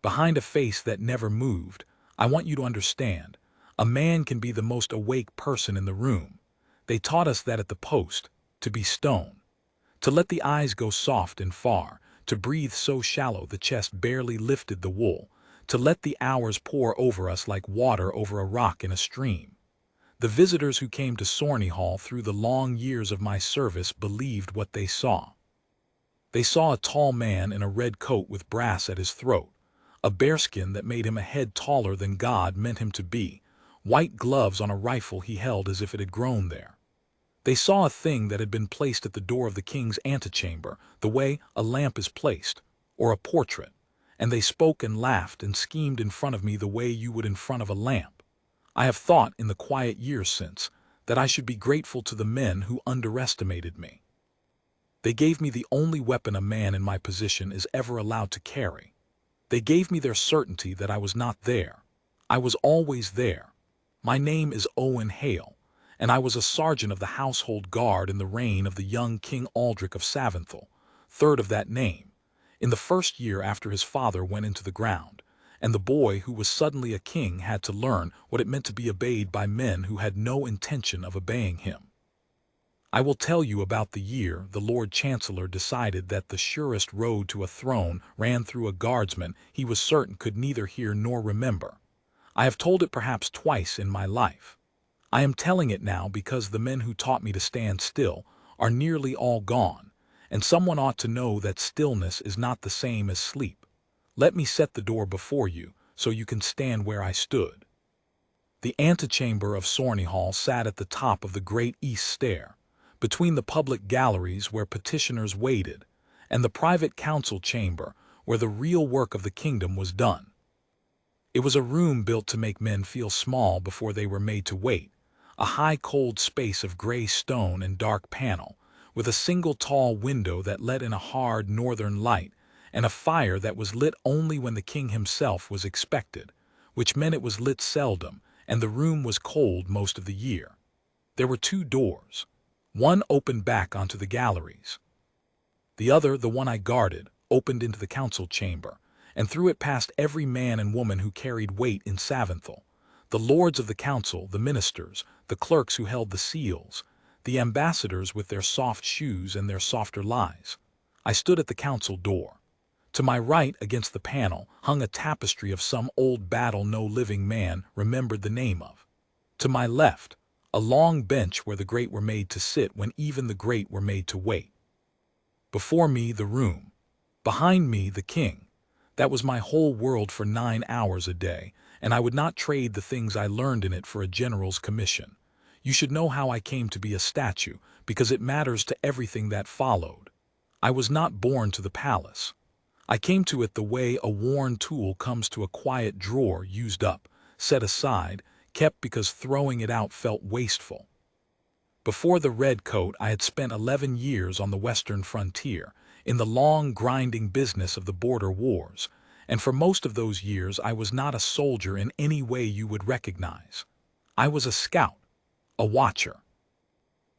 Behind a face that never moved, I want you to understand, a man can be the most awake person in the room. They taught us that at the post, to be stone, to let the eyes go soft and far, to breathe so shallow the chest barely lifted the wool, to let the hours pour over us like water over a rock in a stream. The visitors who came to Sorney Hall through the long years of my service believed what they saw. They saw a tall man in a red coat with brass at his throat, a bearskin that made him a head taller than God meant him to be, white gloves on a rifle he held as if it had grown there. They saw a thing that had been placed at the door of the king's antechamber, the way a lamp is placed, or a portrait, and they spoke and laughed and schemed in front of me the way you would in front of a lamp. I have thought in the quiet years since that I should be grateful to the men who underestimated me. They gave me the only weapon a man in my position is ever allowed to carry. They gave me their certainty that I was not there. I was always there. My name is Owen Hale, and I was a sergeant of the household guard in the reign of the young King Aldrich of Savinthal, third of that name, in the first year after his father went into the ground, and the boy who was suddenly a king had to learn what it meant to be obeyed by men who had no intention of obeying him. I will tell you about the year the Lord Chancellor decided that the surest road to a throne ran through a guardsman he was certain could neither hear nor remember. I have told it perhaps twice in my life. I am telling it now because the men who taught me to stand still are nearly all gone, and someone ought to know that stillness is not the same as sleep. Let me set the door before you, so you can stand where I stood. The antechamber of Sorney Hall sat at the top of the great east stair, between the public galleries where petitioners waited, and the private council chamber where the real work of the kingdom was done. It was a room built to make men feel small before they were made to wait, a high cold space of gray stone and dark panel, with a single tall window that let in a hard northern light, and a fire that was lit only when the king himself was expected, which meant it was lit seldom, and the room was cold most of the year. There were two doors. One opened back onto the galleries. The other, the one I guarded, opened into the council chamber, and through it passed every man and woman who carried weight in Savinthal, the lords of the council, the ministers, the clerks who held the seals, the ambassadors with their soft shoes and their softer lies. I stood at the council door. To my right, against the panel, hung a tapestry of some old battle no living man remembered the name of. To my left, a long bench where the great were made to sit when even the great were made to wait. Before me, the room. Behind me, the king. That was my whole world for 9 hours a day, and I would not trade the things I learned in it for a general's commission. You should know how I came to be a statue, because it matters to everything that followed. I was not born to the palace. I came to it the way a worn tool comes to a quiet drawer used up, set aside, kept because throwing it out felt wasteful. Before the red coat, I had spent 11 years on the western frontier, in the long, grinding business of the border wars, and for most of those years I was not a soldier in any way you would recognize. I was a scout, a watcher.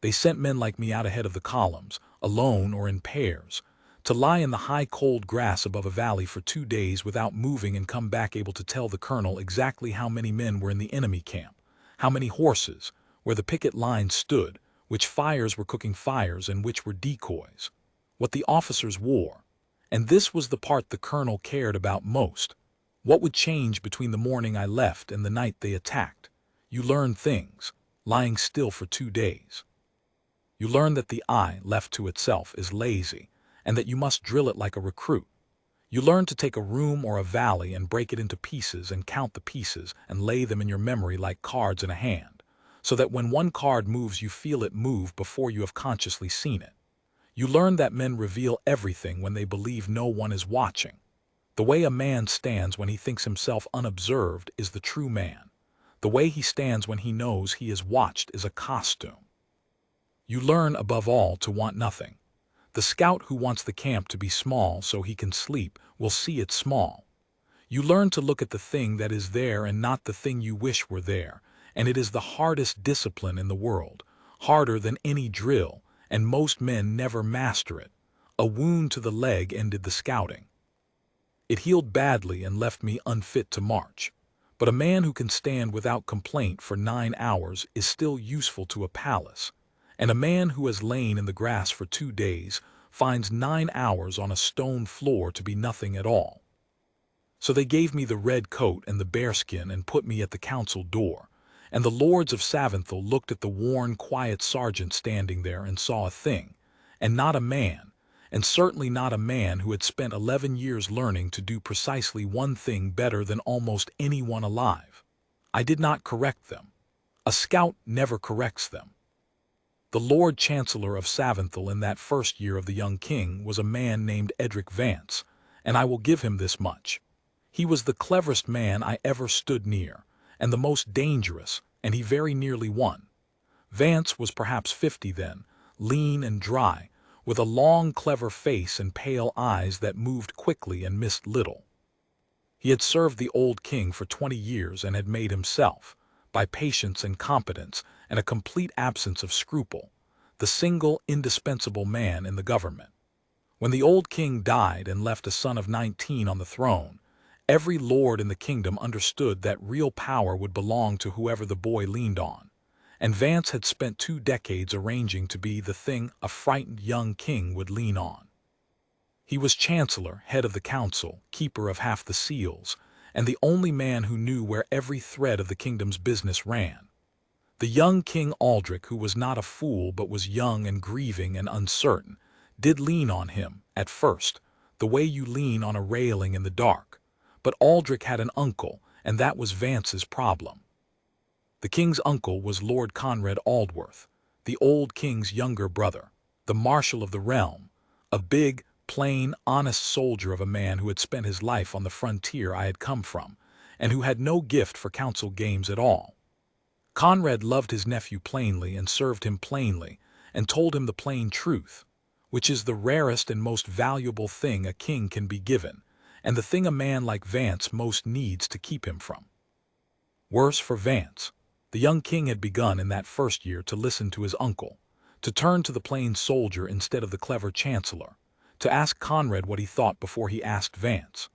They sent men like me out ahead of the columns, alone or in pairs, to lie in the high cold grass above a valley for 2 days without moving and come back able to tell the colonel exactly how many men were in the enemy camp, how many horses, where the picket lines stood, which fires were cooking fires and which were decoys, what the officers wore. And this was the part the colonel cared about most. What would change between the morning I left and the night they attacked? You learn things, lying still for 2 days. You learn that the eye, left to itself, is lazy, and that you must drill it like a recruit. You learn to take a room or a valley and break it into pieces and count the pieces and lay them in your memory like cards in a hand, so that when one card moves you feel it move before you have consciously seen it. You learn that men reveal everything when they believe no one is watching. The way a man stands when he thinks himself unobserved is the true man. The way he stands when he knows he is watched is a costume. You learn, above all, to want nothing. The scout who wants the camp to be small so he can sleep will see it small. You learn to look at the thing that is there and not the thing you wish were there, and it is the hardest discipline in the world, harder than any drill, and most men never master it. A wound to the leg ended the scouting. It healed badly and left me unfit to march. But a man who can stand without complaint for 9 hours is still useful to a palace, and a man who has lain in the grass for 2 days finds 9 hours on a stone floor to be nothing at all. So they gave me the red coat and the bearskin and put me at the council door, and the lords of Savinthal looked at the worn, quiet sergeant standing there and saw a thing, and not a man, and certainly not a man who had spent 11 years learning to do precisely one thing better than almost anyone alive. I did not correct them. A scout never corrects them. The Lord Chancellor of Savinthal in that first year of the young king was a man named Edric Vance, and I will give him this much. He was the cleverest man I ever stood near, and the most dangerous, and he very nearly won. Vance was perhaps 50 then, lean and dry, with a long, clever face and pale eyes that moved quickly and missed little. He had served the old king for 20 years and had made himself, by patience and competence and a complete absence of scruple, the single indispensable man in the government. When the old king died and left a son of 19 on the throne, every lord in the kingdom understood that real power would belong to whoever the boy leaned on, and Vance had spent 2 decades arranging to be the thing a frightened young king would lean on. He was chancellor, head of the council, keeper of half the seals, and the only man who knew where every thread of the kingdom's business ran. The young King Aldrich, who was not a fool but was young and grieving and uncertain, did lean on him, at first, the way you lean on a railing in the dark. But Aldrich had an uncle, and that was Vance's problem. The king's uncle was Lord Conrad Aldworth, the old king's younger brother, the marshal of the realm, a big, plain, honest soldier of a man who had spent his life on the frontier I had come from, and who had no gift for council games at all. Conrad loved his nephew plainly and served him plainly, and told him the plain truth, which is the rarest and most valuable thing a king can be given, and the thing a man like Vance most needs to keep him from. Worse for Vance, the young king had begun in that first year to listen to his uncle, to turn to the plain soldier instead of the clever chancellor, to ask Conrad what he thought before he asked Vance.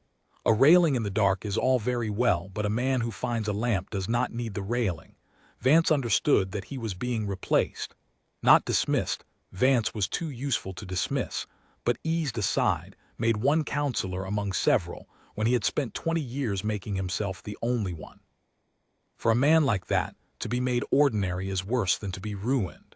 A railing in the dark is all very well, but a man who finds a lamp does not need the railing. Vance understood that he was being replaced. Not dismissed, Vance was too useful to dismiss, but eased aside, made one counselor among several, when he had spent 20 years making himself the only one. For a man like that, to be made ordinary is worse than to be ruined.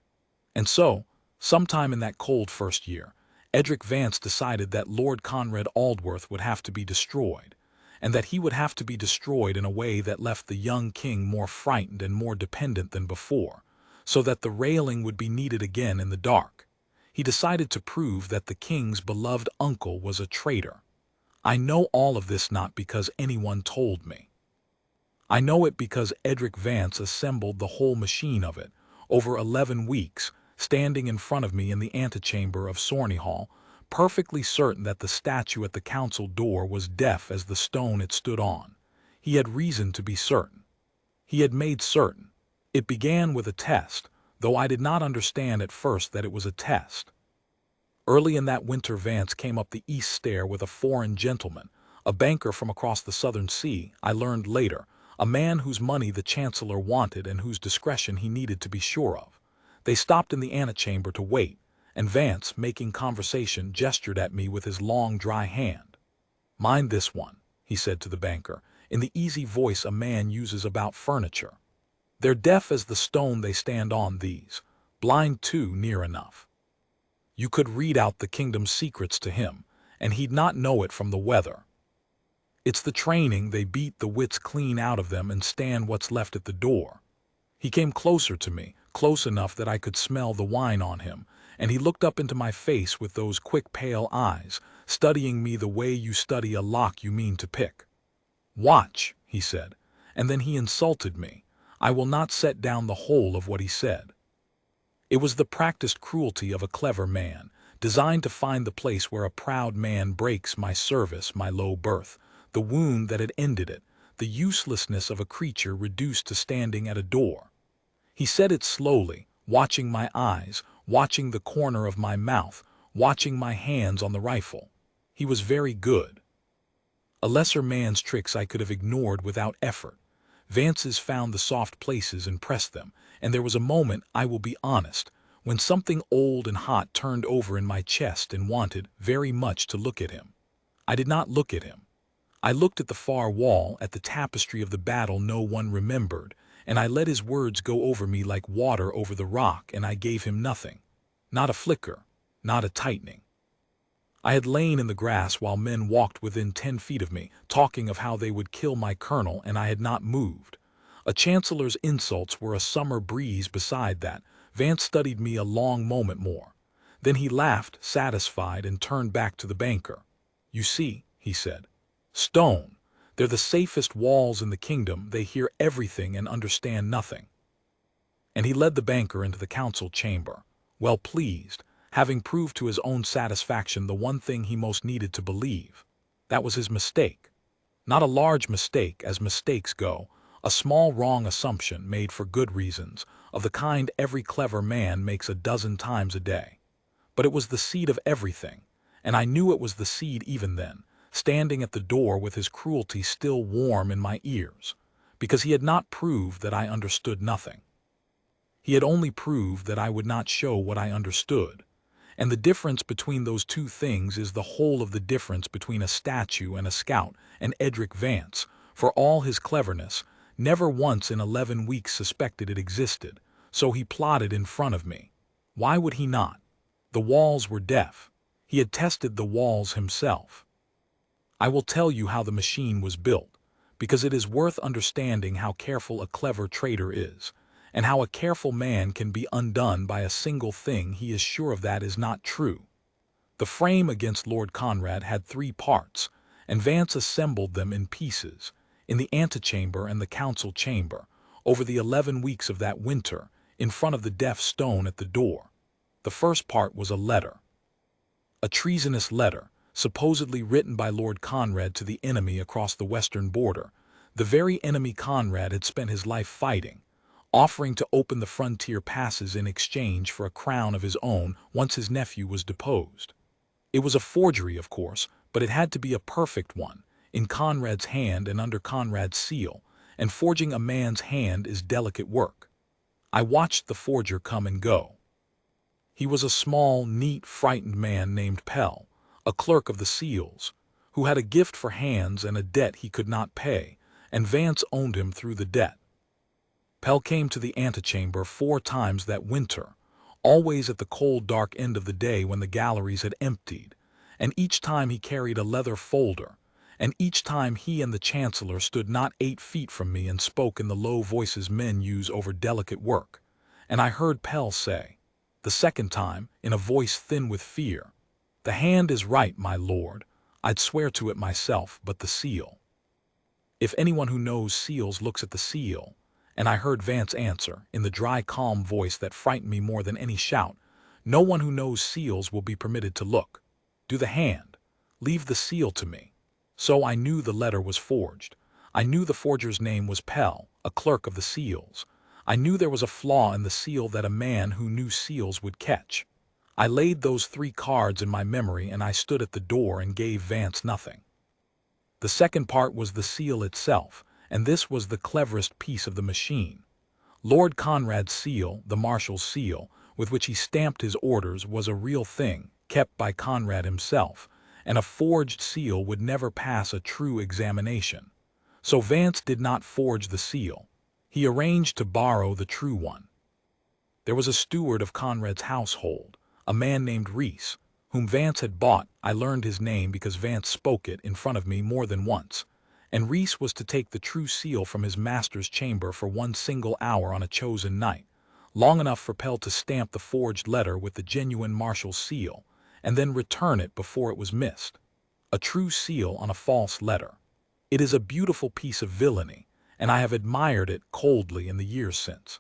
And so, sometime in that cold first year, Edric Vance decided that Lord Conrad Aldworth would have to be destroyed, and that he would have to be destroyed in a way that left the young king more frightened and more dependent than before, so that the railing would be needed again in the dark. He decided to prove that the king's beloved uncle was a traitor. I know all of this not because anyone told me. I know it because Edric Vance assembled the whole machine of it, over 11 weeks, standing in front of me in the antechamber of Sorney Hall, perfectly certain that the statue at the council door was deaf as the stone it stood on. He had reason to be certain. He had made certain. It began with a test, though I did not understand at first that it was a test. Early in that winter Vance came up the east stair with a foreign gentleman, a banker from across the southern sea, I learned later, a man whose money the chancellor wanted and whose discretion he needed to be sure of. They stopped in the antechamber to wait, and Vance, making conversation, gestured at me with his long, dry hand. "Mind this one," he said to the banker, in the easy voice a man uses about furniture. "They're deaf as the stone they stand on, these, blind too, near enough. You could read out the kingdom's secrets to him, and he'd not know it from the weather. It's the training, they beat the wits clean out of them and stand what's left at the door." He came closer to me, close enough that I could smell the wine on him, and he looked up into my face with those quick pale eyes, studying me the way you study a lock you mean to pick. "Watch," he said, and then he insulted me. I will not set down the whole of what he said. It was the practiced cruelty of a clever man, designed to find the place where a proud man breaks my service, my low birth, the wound that had ended it, the uselessness of a creature reduced to standing at a door. He said it slowly, watching my eyes, watching the corner of my mouth, watching my hands on the rifle. He was very good. A lesser man's tricks I could have ignored without effort. Vance's found the soft places and pressed them, and there was a moment, I will be honest, when something old and hot turned over in my chest and wanted very much to look at him. I did not look at him. I looked at the far wall, at the tapestry of the battle no one remembered, and I let his words go over me like water over the rock, and I gave him nothing. Not a flicker, not a tightening. I had lain in the grass while men walked within 10 feet of me, talking of how they would kill my colonel, and I had not moved. A chancellor's insults were a summer breeze beside that. Vance studied me a long moment more. Then he laughed, satisfied, and turned back to the banker. "You see," he said, "stone. They're the safest walls in the kingdom. They hear everything and understand nothing." And he led the banker into the council chamber, well pleased, having proved to his own satisfaction the one thing he most needed to believe. That was his mistake. Not a large mistake, as mistakes go, a small wrong assumption made for good reasons, of the kind every clever man makes a dozen times a day. But it was the seed of everything, and I knew it was the seed even then, standing at the door with his cruelty still warm in my ears, because he had not proved that I understood nothing. He had only proved that I would not show what I understood. And the difference between those two things is the whole of the difference between a statue and a scout, and Edric Vance, for all his cleverness, never once in 11 weeks suspected it existed, so he plotted in front of me. Why would he not? The walls were deaf. He had tested the walls himself. I will tell you how the machine was built, because it is worth understanding how careful a clever traitor is, and how a careful man can be undone by a single thing he is sure of that is not true. The frame against Lord Conrad had 3 parts, and Vance assembled them in pieces, in the antechamber and the council chamber, over the 11 weeks of that winter, in front of the deaf stone at the door. The first part was a letter. A treasonous letter, supposedly written by Lord Conrad to the enemy across the western border, the very enemy Conrad had spent his life fighting, offering to open the frontier passes in exchange for a crown of his own once his nephew was deposed. It was a forgery, of course, but it had to be a perfect one, in Conrad's hand and under Conrad's seal, and forging a man's hand is delicate work. I watched the forger come and go. He was a small, neat, frightened man named Pell, a clerk of the seals, who had a gift for hands and a debt he could not pay, and Vance owned him through the debt. Pell came to the antechamber 4 times that winter, always at the cold, dark end of the day when the galleries had emptied, and each time he carried a leather folder, and each time he and the Chancellor stood not 8 feet from me and spoke in the low voices men use over delicate work, and I heard Pell say, the second time, in a voice thin with fear, "The hand is right, my lord. I'd swear to it myself, but the seal." If anyone who knows seals looks at the seal, and I heard Vance answer, in the dry, calm voice that frightened me more than any shout, "No one who knows seals will be permitted to look. Do the hand. Leave the seal to me." So I knew the letter was forged. I knew the forger's name was Pell, a clerk of the seals. I knew there was a flaw in the seal that a man who knew seals would catch. I laid those 3 cards in my memory, and I stood at the door and gave Vance nothing. The second part was the seal itself, and this was the cleverest piece of the machine. Lord Conrad's seal, the marshal's seal, with which he stamped his orders, was a real thing, kept by Conrad himself, and a forged seal would never pass a true examination. So Vance did not forge the seal. He arranged to borrow the true one. There was a steward of Conrad's household, a man named Reese, whom Vance had bought. I learned his name because Vance spoke it in front of me more than once, and Reese was to take the true seal from his master's chamber for 1 single hour on a chosen night, long enough for Pell to stamp the forged letter with the genuine marshal's seal, and then return it before it was missed. A true seal on a false letter. It is a beautiful piece of villainy, and I have admired it coldly in the years since.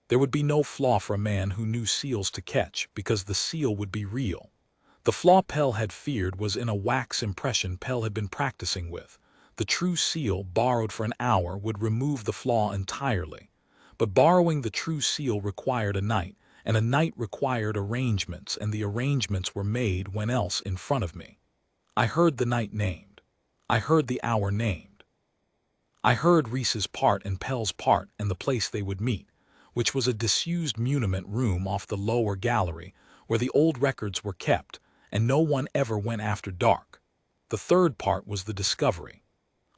There would be no flaw for a man who knew seals to catch, because the seal would be real. The flaw Pell had feared was in a wax impression Pell had been practicing with. The true seal, borrowed for an hour, would remove the flaw entirely. But borrowing the true seal required a night, and a night required arrangements, and the arrangements were made when else in front of me. I heard the night named. I heard the hour named. I heard Reese's part and Pell's part and the place they would meet, which was a disused muniment room off the lower gallery where the old records were kept, and no one ever went after dark. The third part was the discovery.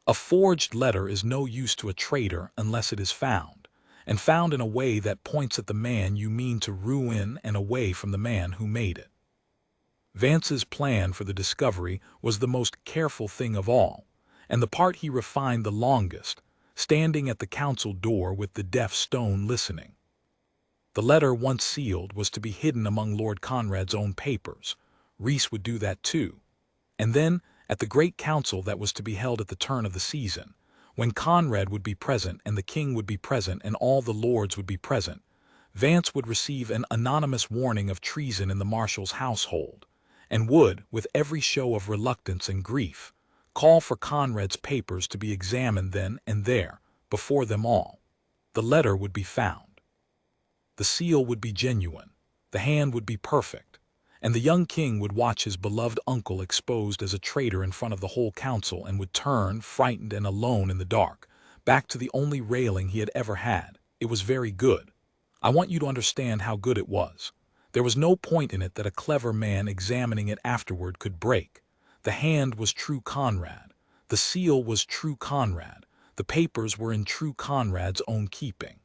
A forged letter is no use to a traitor unless it is found, and found in a way that points at the man you mean to ruin and away from the man who made it. Vance's plan for the discovery was the most careful thing of all, and the part he refined the longest, standing at the council door with the deaf stone listening. The letter, once sealed, was to be hidden among Lord Conrad's own papers. Reese would do that too. And then, at the great council that was to be held at the turn of the season, when Conrad would be present and the king would be present and all the lords would be present, Vance would receive an anonymous warning of treason in the marshal's household, and would, with every show of reluctance and grief, call for Conrad's papers to be examined then and there, before them all. The letter would be found. The seal would be genuine, the hand would be perfect, and the young king would watch his beloved uncle exposed as a traitor in front of the whole council and would turn, frightened and alone in the dark, back to the only railing he had ever had. It was very good. I want you to understand how good it was. There was no point in it that a clever man examining it afterward could break. The hand was true Conrad. The seal was true Conrad. The papers were in true Conrad's own keeping.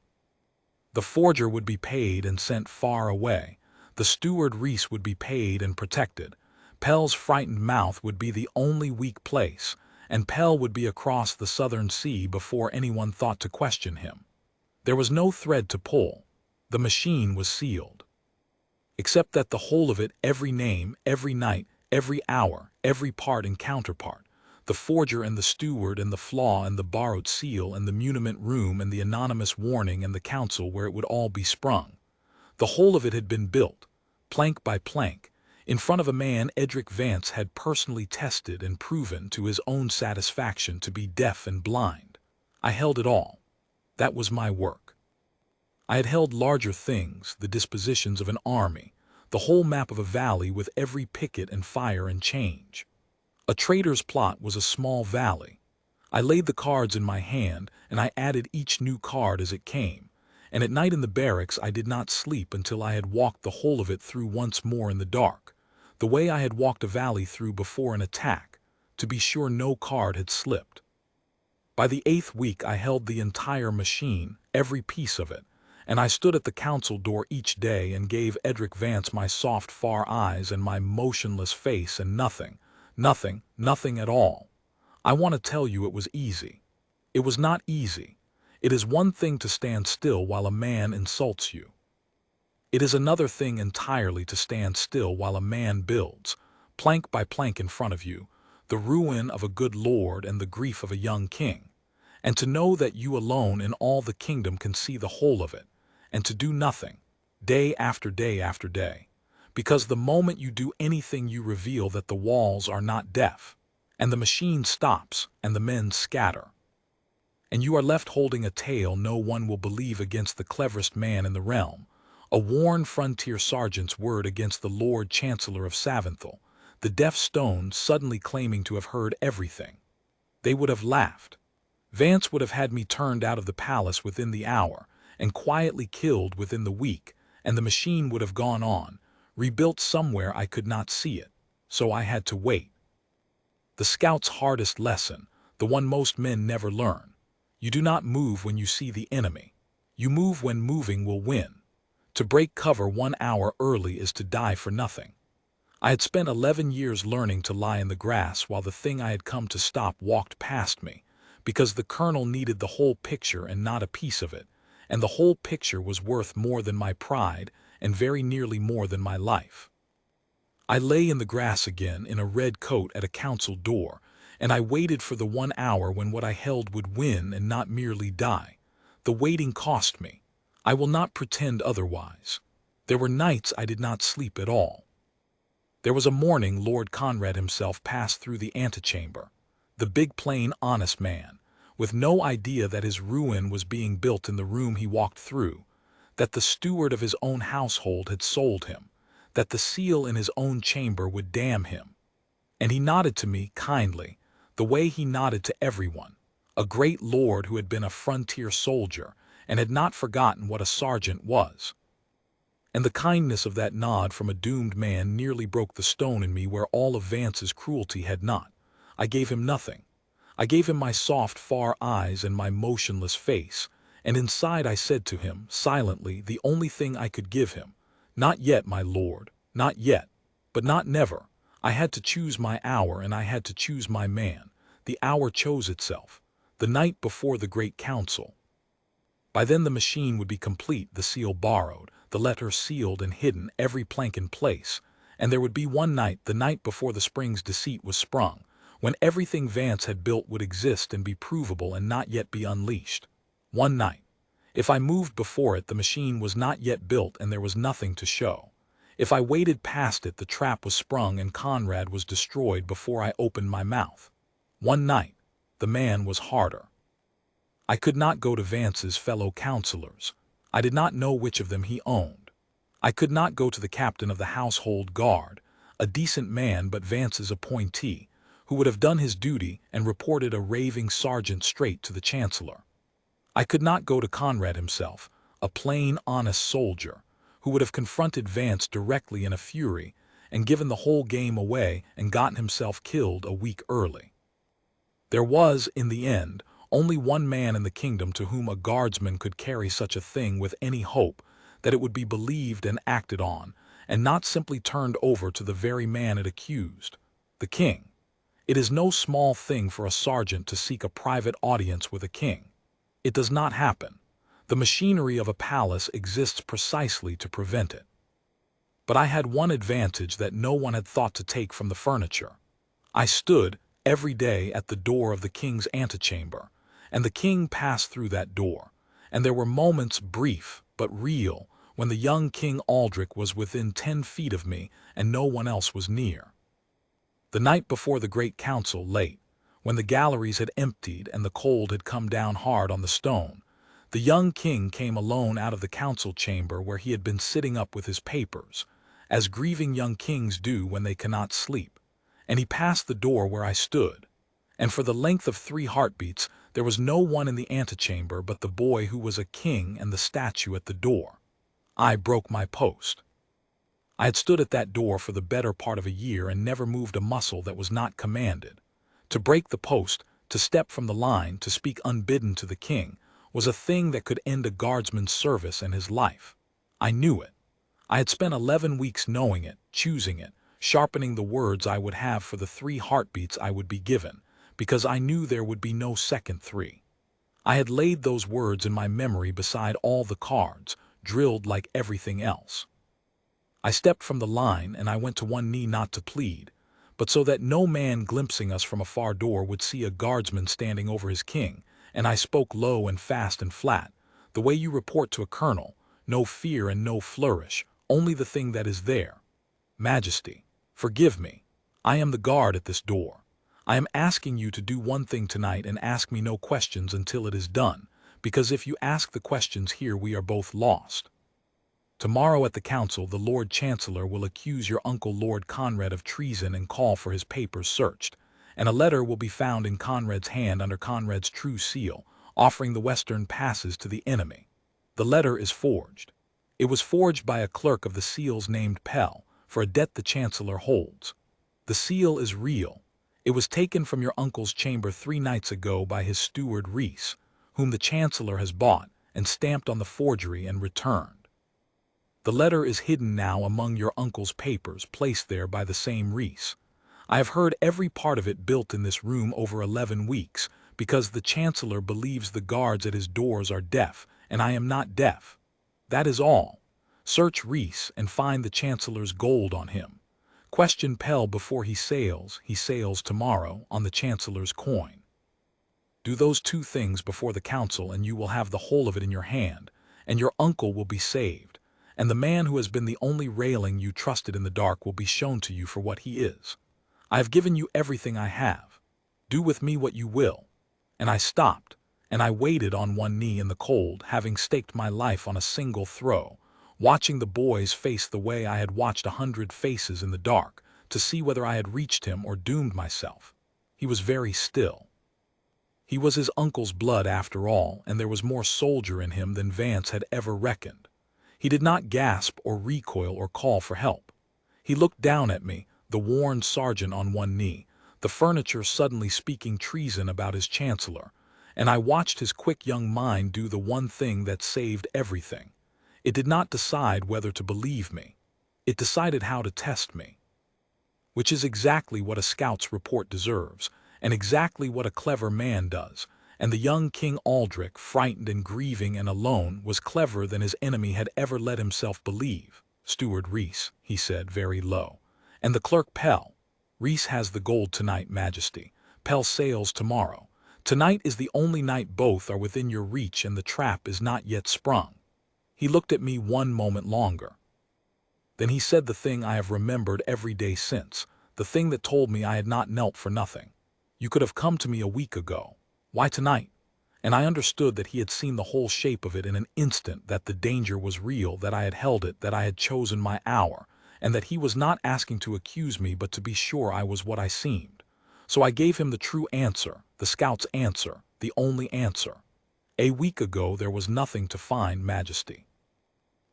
The forger would be paid and sent far away. The steward Reese would be paid and protected. Pell's frightened mouth would be the only weak place, and Pell would be across the southern sea before anyone thought to question him. There was no thread to pull. The machine was sealed. Except that the whole of it, every name, every night, every hour, every part and counterpart, the forger and the steward and the flaw and the borrowed seal and the muniment room and the anonymous warning and the council where it would all be sprung, the whole of it had been built, plank by plank, in front of a man Edric Vance had personally tested and proven to his own satisfaction to be deaf and blind. I held it all. That was my work. I had held larger things, the dispositions of an army, the whole map of a valley with every picket and fire and change. A traitor's plot was a small valley. I laid the cards in my hand, and I added each new card as it came, and at night in the barracks I did not sleep until I had walked the whole of it through once more in the dark, the way I had walked a valley through before an attack, to be sure no card had slipped. By the 8th week I held the entire machine, every piece of it, and I stood at the council door each day and gave Edric Vance my soft far eyes and my motionless face and nothing at all. I want to tell you it was easy. It was not easy. It is one thing to stand still while a man insults you. It is another thing entirely to stand still while a man builds, plank by plank in front of you, the ruin of a good lord and the grief of a young king, and to know that you alone in all the kingdom can see the whole of it, and to do nothing, day after day after day, because the moment you do anything you reveal that the walls are not deaf, and the machine stops and the men scatter, and you are left holding a tale no one will believe against the cleverest man in the realm, a worn frontier sergeant's word against the Lord Chancellor of Savinthal, the deaf stone suddenly claiming to have heard everything. They would have laughed. Vance would have had me turned out of the palace within the hour, and quietly killed within the week, and the machine would have gone on, rebuilt somewhere I could not see it, so I had to wait. The scout's hardest lesson, the one most men never learn. You do not move when you see the enemy. You move when moving will win. To break cover 1 hour early is to die for nothing. I had spent 11 years learning to lie in the grass while the thing I had come to stop walked past me, because the colonel needed the whole picture and not a piece of it, and the whole picture was worth more than my pride and very nearly more than my life. I lay in the grass again in a red coat at a council door, and I waited for the 1 hour when what I held would win and not merely die. The waiting cost me. I will not pretend otherwise. There were nights I did not sleep at all. There was a morning Lord Conrad himself passed through the antechamber, the big plain honest man, with no idea that his ruin was being built in the room he walked through, that the steward of his own household had sold him, that the seal in his own chamber would damn him. And he nodded to me kindly, the way he nodded to everyone, a great lord who had been a frontier soldier and had not forgotten what a sergeant was. And the kindness of that nod from a doomed man nearly broke the stone in me where all of Vance's cruelty had not. I gave him nothing. I gave him my soft, far eyes and my motionless face, and inside I said to him, silently, the only thing I could give him, "Not yet, my lord, not yet, but not never." I had to choose my hour, and I had to choose my man. The hour chose itself, the night before the great council. By then the machine would be complete, the seal borrowed, the letter sealed and hidden, every plank in place, and there would be one night, the night before the spring's deceit was sprung, when everything Vance had built would exist and be provable and not yet be unleashed. One night. If I moved before it, the machine was not yet built and there was nothing to show. If I waited past it, the trap was sprung and Conrad was destroyed before I opened my mouth. One night. The man was harder. I could not go to Vance's fellow counselors. I did not know which of them he owned. I could not go to the captain of the household guard, a decent man but Vance's appointee, who would have done his duty and reported a raving sergeant straight to the Chancellor. I could not go to Conrad himself, a plain, honest soldier, who would have confronted Vance directly in a fury and given the whole game away and gotten himself killed a week early. There was, in the end, only one man in the kingdom to whom a guardsman could carry such a thing with any hope that it would be believed and acted on, and not simply turned over to the very man it accused, the king. It is no small thing for a sergeant to seek a private audience with a king. It does not happen. The machinery of a palace exists precisely to prevent it. But I had one advantage that no one had thought to take from the furniture. I stood, every day, at the door of the king's antechamber, and the king passed through that door, and there were moments, brief but real, when the young King Aldrich was within 10 feet of me and no one else was near. The night before the great council, late, when the galleries had emptied and the cold had come down hard on the stone, the young king came alone out of the council chamber where he had been sitting up with his papers, as grieving young kings do when they cannot sleep, and he passed the door where I stood, and for the length of 3 heartbeats there was no one in the antechamber but the boy who was a king and the statue at the door. I broke my post. I had stood at that door for the better part of a year and never moved a muscle that was not commanded. To break the post, to step from the line, to speak unbidden to the king, was a thing that could end a guardsman's service and his life. I knew it. I had spent 11 weeks knowing it, choosing it, sharpening the words I would have for the 3 heartbeats I would be given, because I knew there would be no second 3. I had laid those words in my memory beside all the cards, drilled like everything else. I stepped from the line and I went to one knee, not to plead, but so that no man glimpsing us from a far door would see a guardsman standing over his king, and I spoke low and fast and flat, the way you report to a colonel, no fear and no flourish, only the thing that is there. Majesty, forgive me. I am the guard at this door. I am asking you to do one thing tonight and ask me no questions until it is done, because if you ask the questions here we are both lost. Tomorrow at the council the Lord Chancellor will accuse your uncle Lord Conrad of treason and call for his papers searched, and a letter will be found in Conrad's hand under Conrad's true seal, offering the western passes to the enemy. The letter is forged. It was forged by a clerk of the seals named Pell, for a debt the Chancellor holds. The seal is real. It was taken from your uncle's chamber 3 nights ago by his steward Reese, whom the Chancellor has bought and stamped on the forgery and returned. The letter is hidden now among your uncle's papers, placed there by the same Reese. I have heard every part of it built in this room over 11 weeks, because the Chancellor believes the guards at his doors are deaf, and I am not deaf. That is all. Search Reese and find the Chancellor's gold on him. Question Pell before he sails tomorrow, on the Chancellor's coin. Do those 2 things before the council and you will have the whole of it in your hand, and your uncle will be saved, and the man who has been the only railing you trusted in the dark will be shown to you for what he is. I have given you everything I have. Do with me what you will. And I stopped, and I waited on one knee in the cold, having staked my life on a single throw, watching the boy's face the way I had watched 100 faces in the dark, to see whether I had reached him or doomed myself. He was very still. He was his uncle's blood after all, and there was more soldier in him than Vance had ever reckoned. He did not gasp or recoil or call for help. He looked down at me, the worn sergeant on one knee, the furniture suddenly speaking treason about his chancellor, and I watched his quick young mind do the one thing that saved everything. It did not decide whether to believe me. It decided how to test me. Which is exactly what a scout's report deserves, and exactly what a clever man does, and the young King Aldrich, frightened and grieving and alone, was cleverer than his enemy had ever let himself believe. "Steward Reese," he said very low, "and the clerk Pell. Reese has the gold tonight, Majesty. Pell sails tomorrow. Tonight is the only night both are within your reach and the trap is not yet sprung." He looked at me one moment longer. Then he said the thing I have remembered every day since, the thing that told me I had not knelt for nothing. "You could have come to me a week ago. Why tonight?" And I understood that he had seen the whole shape of it in an instant, that the danger was real, that I had held it, that I had chosen my hour, and that he was not asking to accuse me but to be sure I was what I seemed. So I gave him the true answer, the scout's answer, the only answer. "A week ago there was nothing to find, Majesty.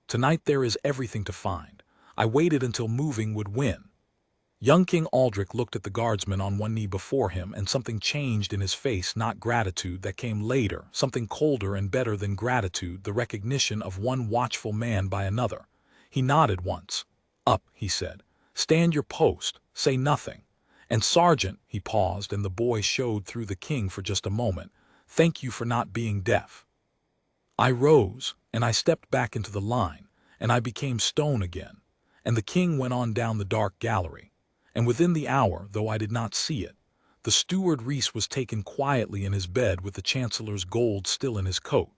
Tonight there is everything to find. I waited until moving would win." Young King Aldrich looked at the guardsman on one knee before him, and something changed in his face, not gratitude, that came later, something colder and better than gratitude, the recognition of one watchful man by another. He nodded once. "Up," he said. "Stand your post. Say nothing. And Sergeant," he paused, and the boy showed through the king for just a moment, "thank you for not being deaf." I rose, and I stepped back into the line, and I became stone again, and the king went on down the dark gallery. And within the hour, though I did not see it, the steward Reese was taken quietly in his bed with the Chancellor's gold still in his coat,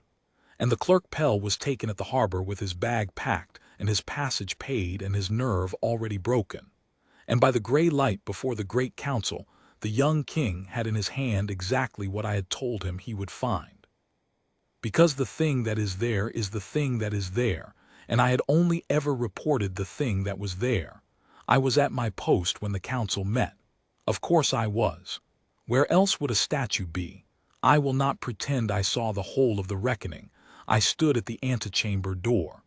and the clerk Pell was taken at the harbor with his bag packed and his passage paid and his nerve already broken. And by the gray light before the great council, the young king had in his hand exactly what I had told him he would find. Because the thing that is there is the thing that is there, and I had only ever reported the thing that was there. I was at my post when the council met. Of course I was. Where else would a statue be? I will not pretend I saw the whole of the reckoning. I stood at the antechamber door.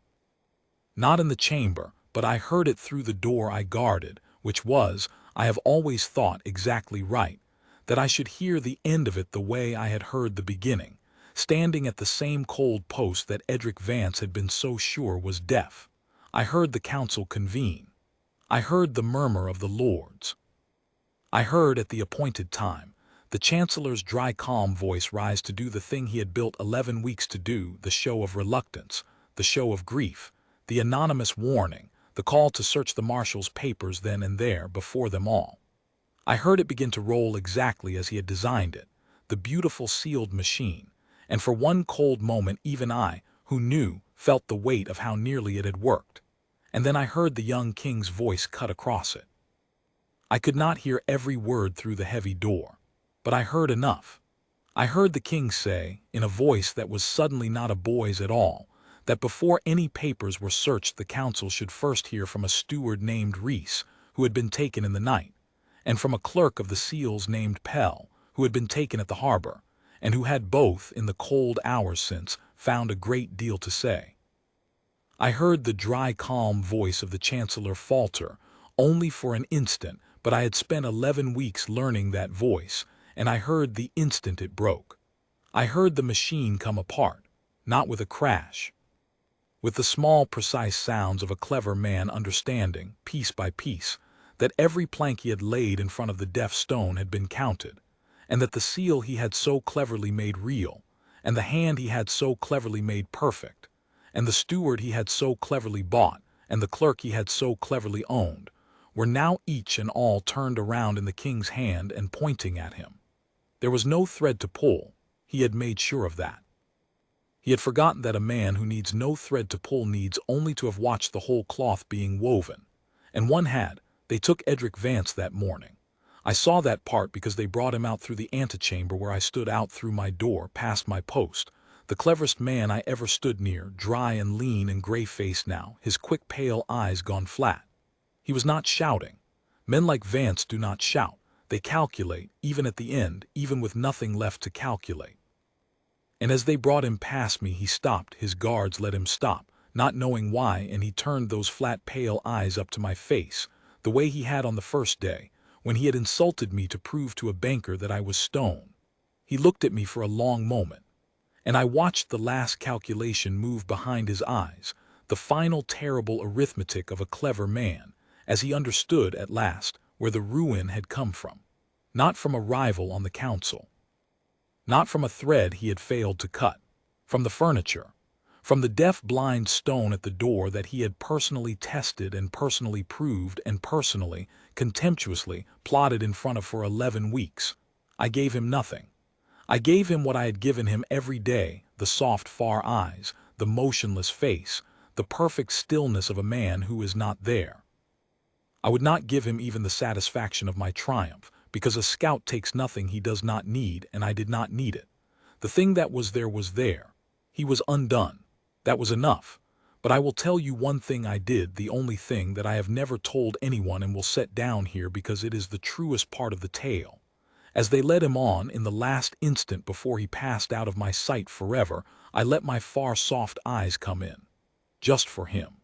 Not in the chamber, but I heard it through the door I guarded, which was, I have always thought, exactly right, that I should hear the end of it the way I had heard the beginning, standing at the same cold post that Edric Vance had been so sure was deaf. I heard the council convene. I heard the murmur of the lords. I heard, at the appointed time, the Chancellor's dry calm voice rise to do the thing he had built 11 weeks to do, the show of reluctance, the show of grief, the anonymous warning, the call to search the marshal's papers then and there before them all. I heard it begin to roll exactly as he had designed it, the beautiful sealed machine, and for one cold moment even I, who knew, felt the weight of how nearly it had worked. And then I heard the young king's voice cut across it. I could not hear every word through the heavy door, but I heard enough. I heard the king say, in a voice that was suddenly not a boy's at all, that before any papers were searched the council should first hear from a steward named Reese, who had been taken in the night, and from a clerk of the seals named Pell, who had been taken at the harbor, and who had both, in the cold hours since, found a great deal to say. I heard the dry, calm voice of the Chancellor falter, only for an instant, but I had spent 11 weeks learning that voice, and I heard the instant it broke. I heard the machine come apart, not with a crash, with the small, precise sounds of a clever man understanding, piece by piece, that every plank he had laid in front of the deaf stone had been counted, and that the seal he had so cleverly made real, and the hand he had so cleverly made perfect, and the steward he had so cleverly bought, and the clerk he had so cleverly owned, were now each and all turned around in the king's hand and pointing at him. There was no thread to pull. He had made sure of that. He had forgotten that a man who needs no thread to pull needs only to have watched the whole cloth being woven. And one had. They took Edric Vance that morning. I saw that part because they brought him out through the antechamber where I stood out through my door, past my post. The cleverest man I ever stood near, dry and lean and gray-faced now, his quick pale eyes gone flat. He was not shouting. Men like Vance do not shout. They calculate, even at the end, even with nothing left to calculate. And as they brought him past me, he stopped. His guards let him stop, not knowing why, and he turned those flat, pale eyes up to my face, the way he had on the first day, when he had insulted me to prove to a banker that I was stone. He looked at me for a long moment, and I watched the last calculation move behind his eyes, the final terrible arithmetic of a clever man, as he understood at last where the ruin had come from. Not from a rival on the council. Not from a thread he had failed to cut. From the furniture. From the deaf-blind stone at the door that he had personally tested and personally proved and personally, contemptuously, plotted in front of for 11 weeks. I gave him nothing. I gave him what I had given him every day, the soft, far eyes, the motionless face, the perfect stillness of a man who is not there. I would not give him even the satisfaction of my triumph, because a scout takes nothing he does not need, and I did not need it. The thing that was there was there. He was undone. That was enough. But I will tell you one thing I did, the only thing that I have never told anyone and will set down here because it is the truest part of the tale. As they led him on, in the last instant before he passed out of my sight forever, I let my far soft eyes come in. Just for him.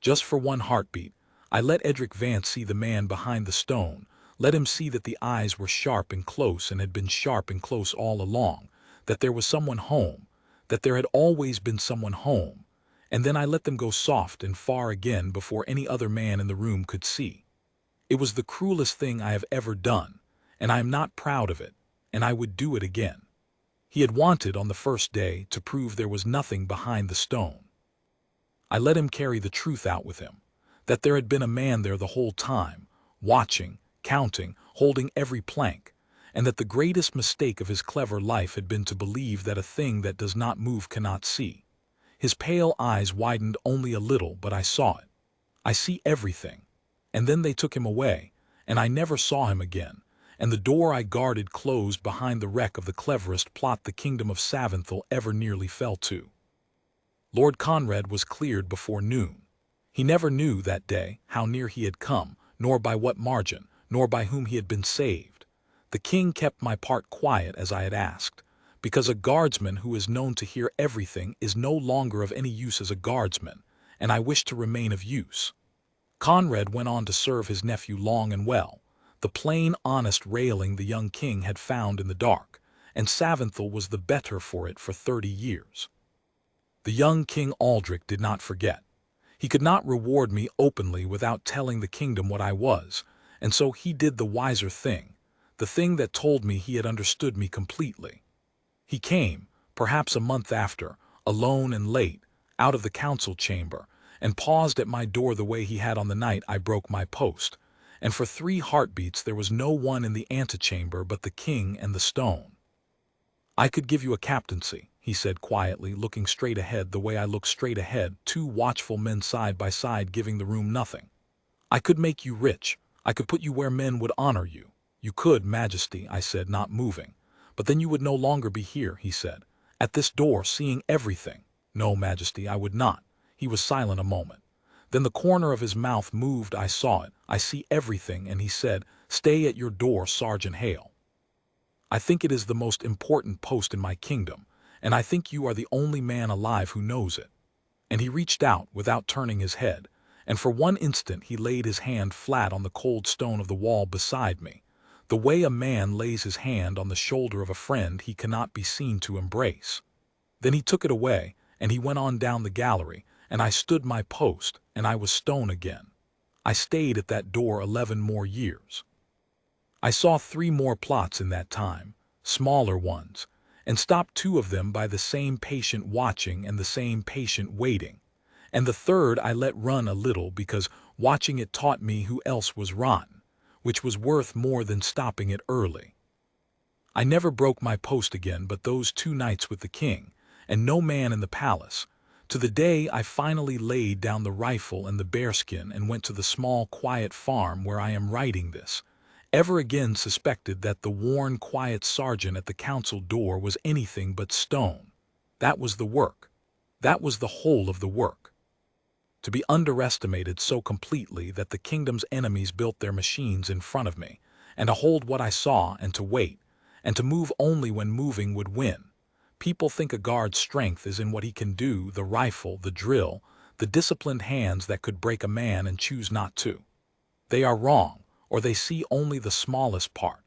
Just for one heartbeat, I let Edric Vance see the man behind the stone, let him see that the eyes were sharp and close and had been sharp and close all along, that there was someone home, that there had always been someone home, and then I let them go soft and far again before any other man in the room could see. It was the cruelest thing I have ever done, and I am not proud of it, and I would do it again. He had wanted on the first day to prove there was nothing behind the stone. I let him carry the truth out with him, that there had been a man there the whole time, watching, counting, holding every plank, and that the greatest mistake of his clever life had been to believe that a thing that does not move cannot see. His pale eyes widened only a little, but I saw it. I see everything. And then they took him away, and I never saw him again, and the door I guarded closed behind the wreck of the cleverest plot the kingdom of Savinthal ever nearly fell to. Lord Conrad was cleared before noon. He never knew that day how near he had come, nor by what margin, nor by whom he had been saved. The king kept my part quiet as I had asked, because a guardsman who is known to hear everything is no longer of any use as a guardsman, and I wished to remain of use. Conrad went on to serve his nephew long and well, the plain, honest railing the young king had found in the dark, and Savinthal was the better for it for 30 years. The young King Aldrich did not forget. He could not reward me openly without telling the kingdom what I was, and so he did the wiser thing, the thing that told me he had understood me completely. He came, perhaps a month after, alone and late, out of the council chamber, and paused at my door the way he had on the night I broke my post, and for 3 heartbeats there was no one in the antechamber but the king and the stone. "I could give you a captaincy," he said quietly, looking straight ahead the way I look straight ahead, 2 watchful men side by side giving the room nothing. "I could make you rich. I could put you where men would honor you." "You could, Majesty," I said, not moving. "But then you would no longer be here," he said, "at this door, seeing everything." "No, Majesty, I would not." He was silent a moment. Then the corner of his mouth moved. "I saw it. I see everything," and he said, "Stay at your door, Sergeant Hale. I think it is the most important post in my kingdom, and I think you are the only man alive who knows it." And he reached out without turning his head, and for one instant he laid his hand flat on the cold stone of the wall beside me, the way a man lays his hand on the shoulder of a friend he cannot be seen to embrace. Then he took it away, and he went on down the gallery, and I stood my post, and I was stone again. I stayed at that door 11 more years. I saw 3 more plots in that time, smaller ones, and stopped 2 of them by the same patient watching and the same patient waiting, and the third I let run a little because watching it taught me who else was rotten, which was worth more than stopping it early. I never broke my post again but those 2 nights with the king, and no man in the palace, to the day I finally laid down the rifle and the bearskin and went to the small quiet farm where I am writing this, ever again suspected that the worn quiet sergeant at the council door was anything but stone. That was the work. That was the whole of the work. To be underestimated so completely that the kingdom's enemies built their machines in front of me, and to hold what I saw and to wait, and to move only when moving would win. People think a guard's strength is in what he can do, the rifle, the drill, the disciplined hands that could break a man and choose not to. They are wrong, or they see only the smallest part.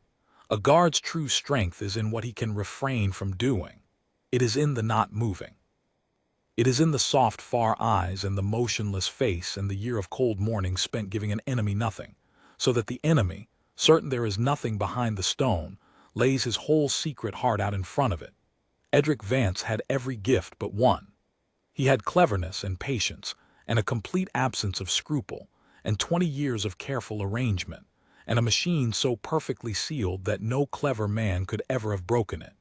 A guard's true strength is in what he can refrain from doing. It is in the not moving. It is in the soft, far eyes and the motionless face and the year of cold mornings spent giving an enemy nothing, so that the enemy, certain there is nothing behind the stone, lays his whole secret heart out in front of it. Edric Vance had every gift but one. He had cleverness and patience, and a complete absence of scruple, and 20 years of careful arrangement, and a machine so perfectly sealed that no clever man could ever have broken it.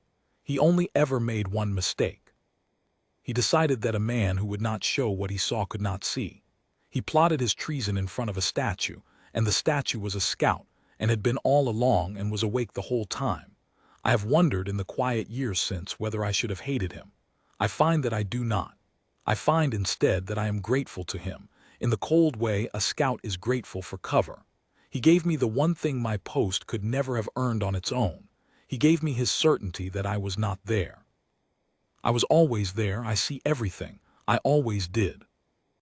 He only ever made one mistake. He decided that a man who would not show what he saw could not see. He plotted his treason in front of a statue, and the statue was a scout, and had been all along and was awake the whole time. I have wondered in the quiet years since whether I should have hated him. I find that I do not. I find instead that I am grateful to him. In the cold way a scout is grateful for cover. He gave me the one thing my post could never have earned on its own. He gave me his certainty that I was not there. I was always there, I see everything, I always did.